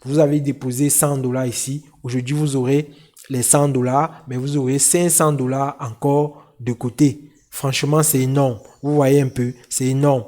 Vous avez déposé 100 $ ici. Aujourd'hui, vous aurez les 100 $, mais vous aurez 500 $ encore de côté. Franchement, c'est énorme. Vous voyez un peu, c'est énorme.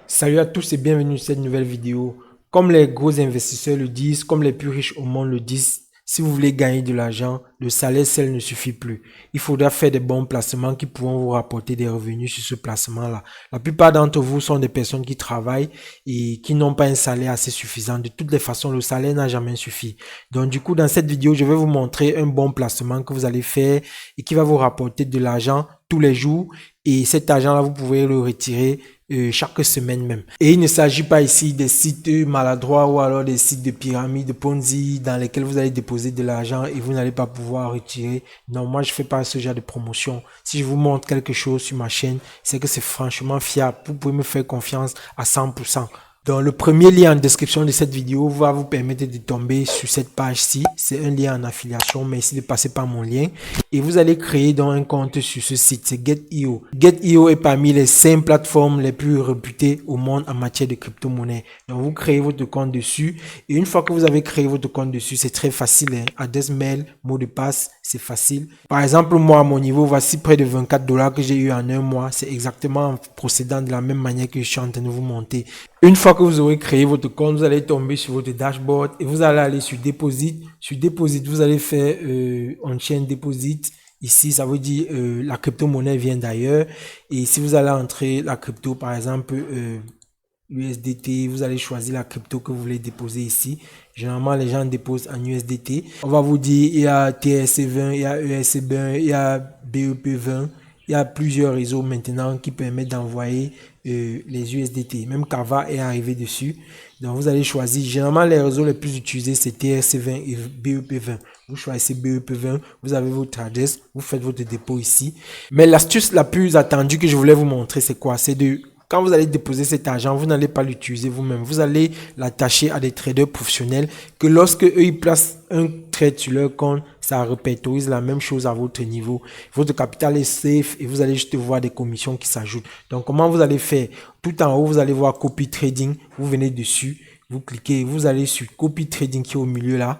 Salut à tous et bienvenue sur cette nouvelle vidéo. Comme les gros investisseurs le disent, comme les plus riches au monde le disent, si vous voulez gagner de l'argent, le salaire seul ne suffit plus. Il faudra faire des bons placements qui pourront vous rapporter des revenus sur ce placement-là. La plupart d'entre vous sont des personnes qui travaillent et qui n'ont pas un salaire assez suffisant. De toutes les façons, le salaire n'a jamais suffi. Donc du coup, dans cette vidéo, je vais vous montrer un bon placement que vous allez faire et qui va vous rapporter de l'argent tous les jours. Et cet argent-là, vous pouvez le retirer chaque semaine même. Et il ne s'agit pas ici des sites maladroits ou alors des sites de pyramide, de Ponzi, dans lesquels vous allez déposer de l'argent et vous n'allez pas pouvoir retirer. Non, moi je fais pas ce genre de promotion. Si je vous montre quelque chose sur ma chaîne, c'est que c'est franchement fiable. Vous pouvez me faire confiance à 100%. Donc, le premier lien en description de cette vidéo va vous permettre de tomber sur cette page-ci. C'est un lien en affiliation, mais ici de passer par mon lien. Et vous allez créer donc un compte sur ce site, c'est Get.io. Get.io est parmi les 5 plateformes les plus réputées au monde en matière de crypto-monnaie. Donc, vous créez votre compte dessus. Et une fois que vous avez créé votre compte dessus, c'est très facile, hein. Adresse mail, mot de passe, c'est facile. Par exemple, moi, à mon niveau, voici près de 24 $ que j'ai eu en un mois. C'est exactement en procédant de la même manière que je suis en train de vous monter. Une fois que vous aurez créé votre compte, vous allez tomber sur votre dashboard et vous allez aller sur Deposit. Sur Deposit, vous allez faire On-Chain Deposit. Ici, ça veut dire la crypto-monnaie vient d'ailleurs. Et si vous allez entrer la crypto, par exemple, USDT, vous allez choisir la crypto que vous voulez déposer ici. Généralement, les gens déposent en USDT. On va vous dire, il y a TRC20, il y a ERC20, il y a BEP20. Il y a plusieurs réseaux maintenant qui permettent d'envoyer les USDT. Même Kava est arrivé dessus. Donc, vous allez choisir. Généralement, les réseaux les plus utilisés, c'est TRC20 et BEP20. Vous choisissez BEP20, vous avez votre adresse, vous faites votre dépôt ici. Mais l'astuce la plus attendue que je voulais vous montrer, c'est quoi? C'est de... Quand vous allez déposer cet argent, vous n'allez pas l'utiliser vous-même. Vous allez l'attacher à des traders professionnels que lorsque eux ils placent un trade sur leur compte, ça répertorise la même chose à votre niveau. Votre capital est safe et vous allez juste voir des commissions qui s'ajoutent. Donc, comment vous allez faire? Tout en haut, vous allez voir Copy Trading. Vous venez dessus, vous cliquez, vous allez sur Copy Trading qui est au milieu là.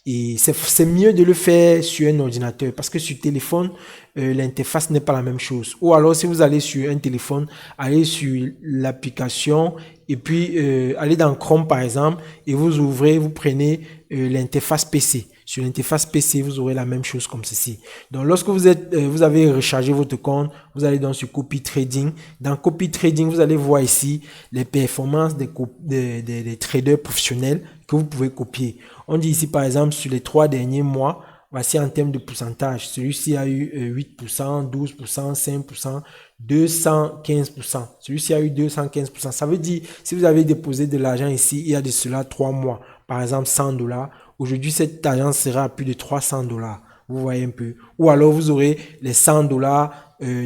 Et c'est mieux de le faire sur un ordinateur parce que sur téléphone, l'interface n'est pas la même chose. Ou alors, si vous allez sur un téléphone, allez sur l'application et puis allez dans Chrome par exemple et vous ouvrez, vous prenez l'interface PC. Sur l'interface PC, vous aurez la même chose comme ceci. Donc, lorsque vous avez rechargé votre compte, vous allez donc sur Copy Trading. Dans Copy Trading, vous allez voir ici les performances des traders professionnels que vous pouvez copier. On dit ici, par exemple, sur les 3 derniers mois, voici en termes de pourcentage. Celui-ci a eu 8%, 12%, 5%, 215%. Celui-ci a eu 215%. Ça veut dire, si vous avez déposé de l'argent ici, il y a de cela 3 mois, par exemple 100 $. Aujourd'hui, cet argent sera à plus de 300 $. Vous voyez un peu. Ou alors, vous aurez les 100 $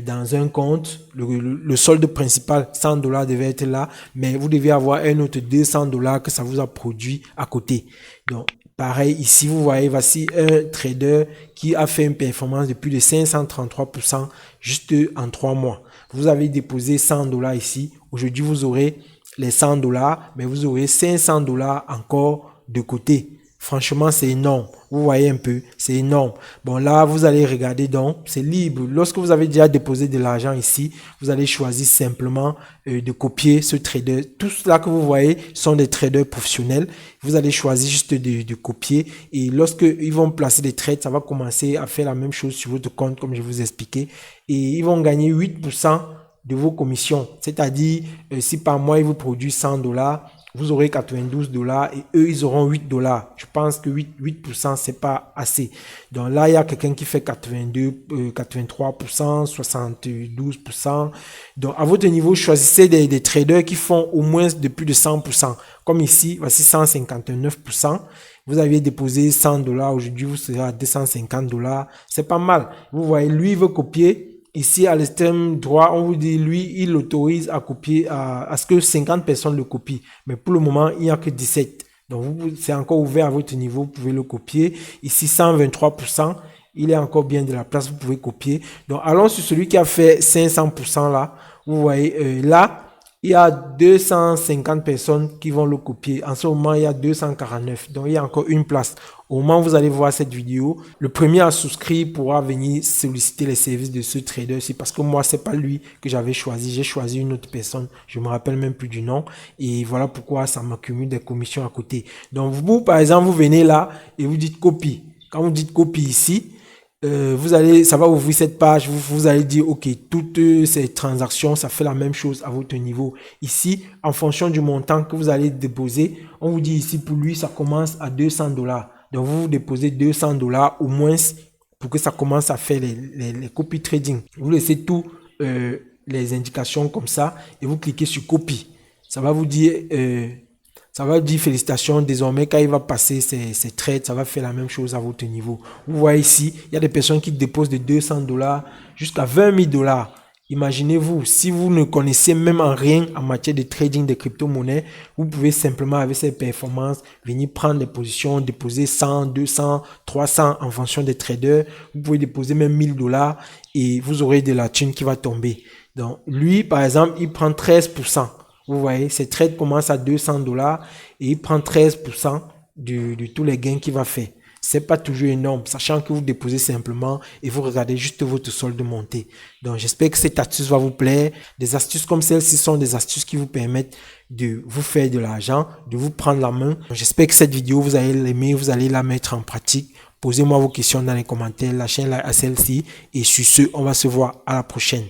dans un compte. Le solde principal, 100 $ devait être là. Mais vous devez avoir un autre 200 $ que ça vous a produit à côté. Donc, pareil, ici, vous voyez, voici un trader qui a fait une performance de plus de 533% juste en 3 mois. Vous avez déposé 100 $ ici. Aujourd'hui, vous aurez les 100 $, mais vous aurez 500 $ encore de côté. Franchement, c'est énorme. Vous voyez un peu, c'est énorme. Bon, là, vous allez regarder donc, c'est libre. Lorsque vous avez déjà déposé de l'argent ici, vous allez choisir simplement de copier ce trader. Tout cela que vous voyez sont des traders professionnels. Vous allez choisir juste de copier. Et lorsque ils vont placer des trades, ça va commencer à faire la même chose sur votre compte, comme je vous ai expliqué. Et ils vont gagner 8% de vos commissions. C'est-à-dire, si par mois, ils vous produisent 100 $, vous aurez 92 $ et eux, ils auront 8 $. Je pense que 8% c'est pas assez. Donc là, il y a quelqu'un qui fait 83%, 72%. Donc, à votre niveau, choisissez des traders qui font au moins de plus de 100%. Comme ici, voici 159%. Vous aviez déposé 100 $. Aujourd'hui, vous serez à 250 $. C'est pas mal. Vous voyez, lui, il veut copier. Ici, à l'extrême droit, on vous dit, lui, il autorise à copier, à ce que 50 personnes le copient. Mais pour le moment, il n'y a que 17. Donc, c'est encore ouvert à votre niveau, vous pouvez le copier. Ici, 123%, il est encore bien de la place, vous pouvez copier. Donc, allons sur celui qui a fait 500% là. Vous voyez, là, il y a 250 personnes qui vont le copier. En ce moment, il y a 249. Donc, il y a encore une place. Au moment où vous allez voir cette vidéo, le premier à souscrire pourra venir solliciter les services de ce trader-ci. Parce que moi, c'est pas lui que j'avais choisi. J'ai choisi une autre personne. Je me rappelle même plus du nom. Et voilà pourquoi ça m'accumule des commissions à côté. Donc, vous, par exemple, vous venez là et vous dites copie. Quand vous dites copie ici, ça va ouvrir cette page, vous allez dire, ok, toutes ces transactions, ça fait la même chose à votre niveau. Ici, en fonction du montant que vous allez déposer, on vous dit ici, pour lui, ça commence à 200 dollars. Donc, vous déposez 200 dollars au moins pour que ça commence à faire les copy trading. Vous laissez tout les indications comme ça et vous cliquez sur copie. Ça va vous dire... ça va dire félicitations, désormais quand il va passer ses trades, ça va faire la même chose à votre niveau. Vous voyez ici, il y a des personnes qui déposent de 200 dollars jusqu'à 20 000 dollars. Imaginez-vous, si vous ne connaissez même en rien en matière de trading de crypto-monnaies, vous pouvez simplement avec ces performances venir prendre des positions, déposer 100, 200, 300 en fonction des traders. Vous pouvez déposer même 1000 dollars et vous aurez de la thune qui va tomber. Donc lui, par exemple, il prend 13%. Vous voyez, ses trades commencent à 200 dollars et il prend 13% de tous les gains qu'il va faire. C'est pas toujours énorme, sachant que vous déposez simplement et vous regardez juste votre solde monter. Donc, j'espère que cette astuce va vous plaire. Des astuces comme celle-ci sont des astuces qui vous permettent de vous faire de l'argent, de vous prendre la main. J'espère que cette vidéo, vous allez l'aimer, vous allez la mettre en pratique. Posez-moi vos questions dans les commentaires, lâchez un like à celle-ci et sur ce, on va se voir à la prochaine.